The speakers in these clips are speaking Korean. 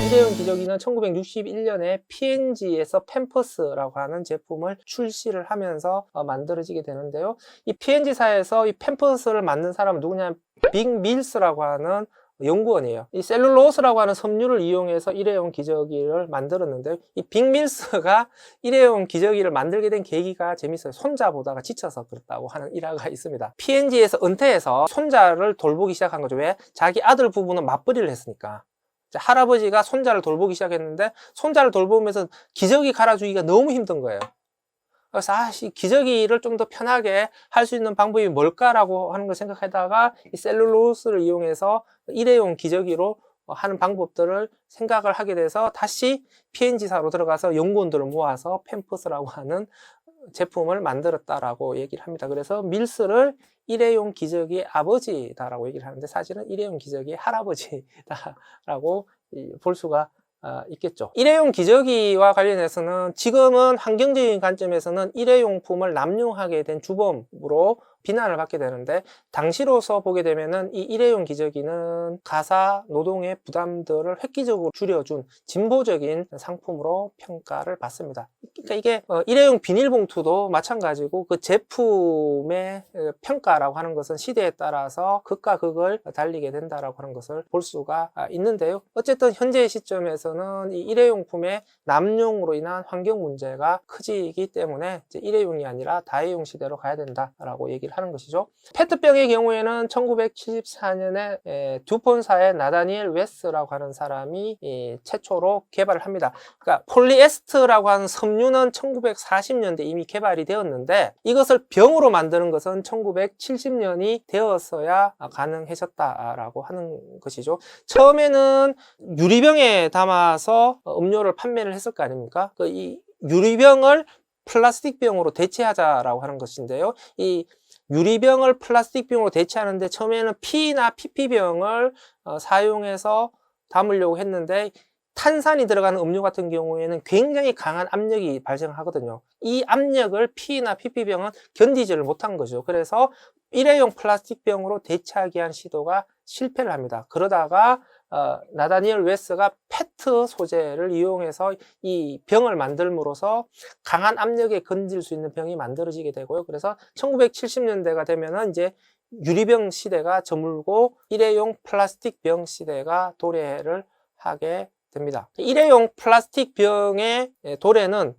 일회용 기저귀는 1961년에 P&G에서 팸퍼스라고 하는 제품을 출시를 하면서 만들어지게 되는데요. 이 P&G사에서 이 팸퍼스를 만든 사람은 누구냐면 빅 밀스라고 하는 연구원이에요. 이 셀룰로스라고 하는 섬유를 이용해서 일회용 기저귀를 만들었는데, 이 빅 밀스가 일회용 기저귀를 만들게 된 계기가 재밌어요. 손자 보다가 지쳐서 그렇다고 하는 일화가 있습니다. P&G에서 은퇴해서 손자를 돌보기 시작한 거죠. 왜? 자기 아들 부부는 맞벌이를 했으니까. 할아버지가 손자를 돌보기 시작했는데, 손자를 돌보면서 기저귀 갈아주기가 너무 힘든 거예요. 그래서 기저귀를 좀 더 편하게 할 수 있는 방법이 뭘까라고 하는 걸 생각하다가 이 셀룰로스를 이용해서 일회용 기저귀로 하는 방법들을 생각을 하게 돼서 다시 P&G사로 들어가서 연구원들을 모아서 팸퍼스라고 하는 제품을 만들었다라고 얘기를 합니다. 그래서 밀스를 일회용 기저귀의 아버지다라고 얘기를 하는데, 사실은 일회용 기저귀의 할아버지다라고 볼 수가 있겠죠. 일회용 기저귀와 관련해서는 지금은 환경적인 관점에서는 일회용품을 남용하게 된 주범으로 비난을 받게 되는데, 당시로서 보게 되면은 이 일회용 기저귀는 가사 노동의 부담들을 획기적으로 줄여준 진보적인 상품으로 평가를 받습니다. 그러니까 이게 일회용 비닐봉투도 마찬가지고, 그 제품의 평가라고 하는 것은 시대에 따라서 극과 극을 달리게 된다라고 하는 것을 볼 수가 있는데요. 어쨌든 현재 시점에서는 이 일회용품의 남용으로 인한 환경 문제가 커지기 때문에 이제 일회용이 아니라 다회용 시대로 가야 된다라고 얘기를 하는 것이죠. 페트병의 경우에는 1974년에 듀폰사의 나다니엘 웨스라고 하는 사람이 최초로 개발을 합니다. 그러니까 폴리에스터라고 하는 섬유는 1940년대 이미 개발이 되었는데, 이것을 병으로 만드는 것은 1970년이 되었어야 가능해졌다라고 하는 것이죠. 처음에는 유리병에 담아서 음료를 판매를 했을 거 아닙니까? 이 유리병을 플라스틱 병으로 대체하자라고 하는 것인데요. 이 유리병을 플라스틱 병으로 대체하는데 처음에는 P나 PP병을 사용해서 담으려고 했는데, 탄산이 들어가는 음료 같은 경우에는 굉장히 강한 압력이 발생하거든요. 이 압력을 P나 PP병은 견디지를 못한 거죠. 그래서 일회용 플라스틱 병으로 대체하기 위한 시도가 실패를 합니다. 그러다가 나다니엘 웨스가 페트 소재를 이용해서 이 병을 만들므로써 강한 압력에 견딜 수 있는 병이 만들어지게 되고요. 그래서 1970년대가 되면은 이제 유리병 시대가 저물고 일회용 플라스틱 병 시대가 도래를 하게 됩니다. 일회용 플라스틱 병의 도래는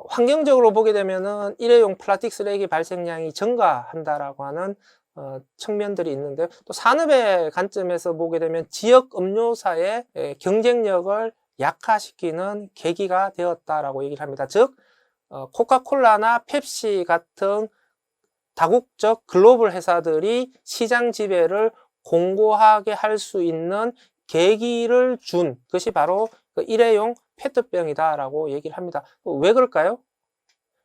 환경적으로 보게 되면은 일회용 플라스틱 쓰레기 발생량이 증가한다라고 하는 측면들이 있는데, 또 산업의 관점에서 보게 되면 지역 음료사의 경쟁력을 약화시키는 계기가 되었다라고 얘기를 합니다. 즉, 코카콜라나 펩시 같은 다국적 글로벌 회사들이 시장 지배를 공고하게 할 수 있는 계기를 준 것이 바로 그 일회용 페트병이다라고 얘기를 합니다. 왜 그럴까요?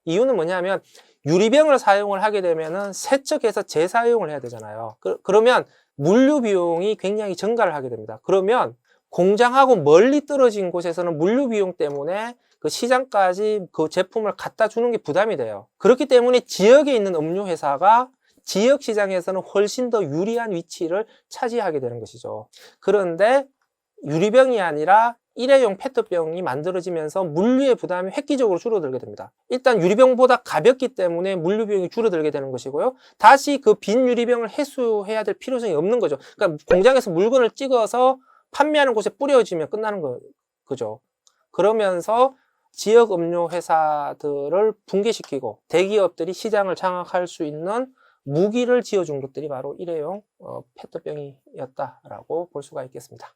이유는 뭐냐면, 유리병을 사용을 하게 되면은 세척해서 재사용을 해야 되잖아요. 그러면 물류 비용이 굉장히 증가를 하게 됩니다. 그러면 공장하고 멀리 떨어진 곳에서는 물류 비용 때문에 그 시장까지 그 제품을 갖다 주는 게 부담이 돼요. 그렇기 때문에 지역에 있는 음료 회사가 지역 시장에서는 훨씬 더 유리한 위치를 차지하게 되는 것이죠. 그런데 유리병이 아니라 일회용 페트병이 만들어지면서 물류의 부담이 획기적으로 줄어들게 됩니다. 일단 유리병보다 가볍기 때문에 물류 비용이 줄어들게 되는 것이고요. 다시 그 빈 유리병을 회수해야 될 필요성이 없는 거죠. 그러니까 공장에서 물건을 찍어서 판매하는 곳에 뿌려지면 끝나는 거죠. 그러면서 지역 음료 회사들을 붕괴시키고 대기업들이 시장을 장악할 수 있는 무기를 지어준 것들이 바로 일회용 페트병이었다라고 볼 수가 있겠습니다.